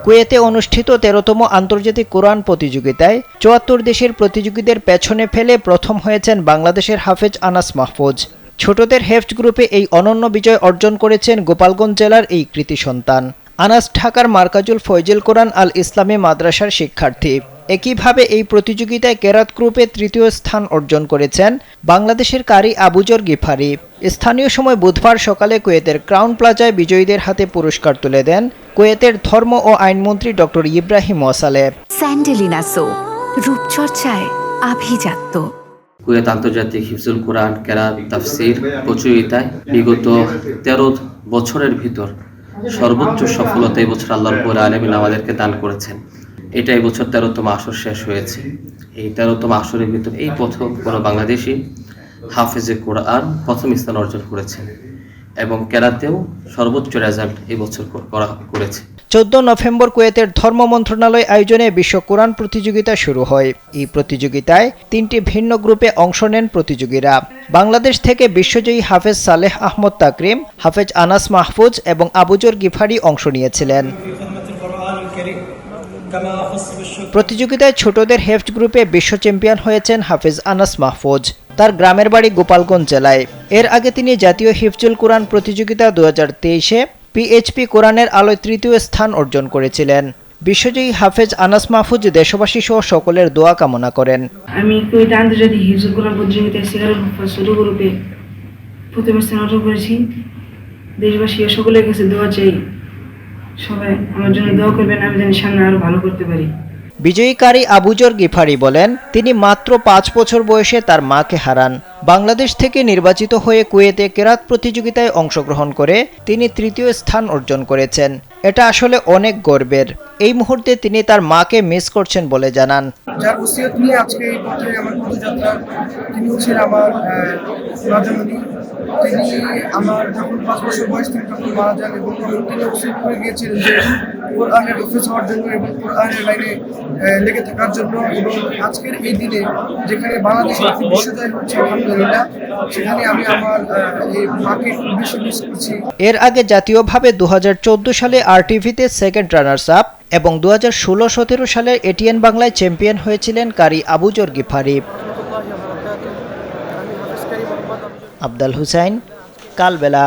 কুয়েতে অনুষ্ঠিত ১৩তম আন্তর্জাতিক কোরআন প্রতিযোগিতায় ৭৪ দেশের প্রতিযোগীদের পেছনে ফেলে প্রথম হয়েছেন বাংলাদেশের হাফেজ আনাস মাহফুজ। ছোটদের হেফজ গ্রুপে এই অনন্য বিজয় অর্জন করেছেন গোপালগঞ্জ জেলার এই কৃতি সন্তান। আনাস ঢাকার মার্কাজুল ফয়জুল কোরআন আল ইসলামী মাদ্রাসার শিক্ষার্থী। একইভাবে এই প্রতিযোগিতায় কেরাত গ্রুপে তৃতীয় স্থান অর্জন করেছেন বাংলাদেশের কারি আবুজর গিফারি। স্থানীয় সময় বুধবার সকালে কুয়েতের ক্রাউন প্লাজায় বিজয়ীদের হাতে পুরস্কার তুলে দেন কুয়েতের ধর্ম ও আইনমন্ত্রী ডক্টর ইব্রাহিম ওয়াসালে। স্যান্ডেলিনা সো, রূপচর্চায় আভিজাত্য। কুয়েত আন্তর্জাতিক হিফজুল কোরআন কেরাত তাফসির প্রতিযোগিতায় বিগত ১৩ বছরের ভিতর সর্বোচ্চ সফলতা এবছর আল্লাহ রাব্বুল আলামিন আমাদেরকে দান করেছেন। এটা এবছর ১৩তম আসর শেষ হয়েছে। এই ১৩তম আসরের ভিতর এই প্রথম কোনো বাংলাদেশি হাফেজে কোরআন প্রথম স্থান অর্জন করেছেন এবং কেরাতেও সর্বোচ্চ রেজাল্ট এবছর করেছে। ১৪ নভেম্বর কুয়েতের ধর্ম মন্ত্রণালয় আয়োজনে বিশ্ব কোরআন প্রতিযোগিতা শুরু হয়। এই প্রতিযোগিতায় ৩টি ভিন্ন গ্রুপে অংশ নেন প্রতিযোগীরা। বাংলাদেশ থেকে বিশ্বজয়ী হাফেজ সালেহ আহমদ তাকরিম, হাফেজ আনাস মাহফুজ এবং আবুজর গিফারি অংশ নিয়েছিলেন। প্রতিযোগিতায় ছোটদের হেফজ গ্রুপে বিশ্ব চ্যাম্পিয়ন হয়েছেন হাফেজ আনাস মাহফুজ। তার গ্রামের বাড়ি গোপালগঞ্জ জেলায়। এর আগে তিনি জাতীয় হিফজুল কোরআন প্রতিযোগিতা ২০২৩-এ পিএইচপি কোরআনের আলোয় তৃতীয় স্থান অর্জন করেছিলেন। বিশ্বজয়ী হাফেজ আনাস মাহফুজ দেশবাসী সহ সকলের দোয়া কামনা করেন। আমি কুয়েত আন্তর্জাতিক হিফজুল কোরআন প্রতিযোগিতায় সিগারেট ছোট গ্রুপে প্রথম স্থান অর্জন করেছি। দেশবাসী সকলের কাছে দোয়া চাই, সবাই আমার জন্য দোয়া করবেন, আমি যেন সামনে আরো ভালো করতে পারি। বিজয়ীকারী আবুজর গিফারি বলেন, তিনি মাত্র ৫ বছর বয়সে তার মাকে হারান। বাংলাদেশ থেকে নির্বাচিত হয়ে কুয়েতে কেরাত প্রতিযোগিতায় অংশগ্রহণ করে তিনি তৃতীয় স্থান অর্জন করেছেন। এটা আসলে অনেক গর্বের। এই মুহূর্তে তিনি তার মাকে মিস করছেন বলে জানান। যার ওসিয়ত নিয়ে আজকে এই পথে আমার পদযাত্রা, তিনি হচ্ছেন আমার রাজমণি। তিনি আমার যখন ৫ বছর বয়স তিনি তখন মারা যান এবং তিনি ওসিয়ত করে গিয়েছিলেন যে কোরআনের অফিস হওয়ার জন্য এবং কোরআনের লাইনে লেগে থাকার জন্য। এবং আজকের এই দিনে যেখানে বাংলাদেশের একটি বিশ্বজয় হচ্ছে আলহামদুলিল্লাহ, সেখানে আমি আমার এই মাকে খুব বেশি মিস করছি। এর আগে জাতীয়ভাবে ২০১৪ সালে আরটিভিতে সেকেন্ড রানার্স আপ এবং ২০১৬-১৭ সালে এটিএন বাংলায় চ্যাম্পিয়ন হয়েছিলেন কারি আবুজর গিফারি। আবদাল হুসাইন, কালবেলা।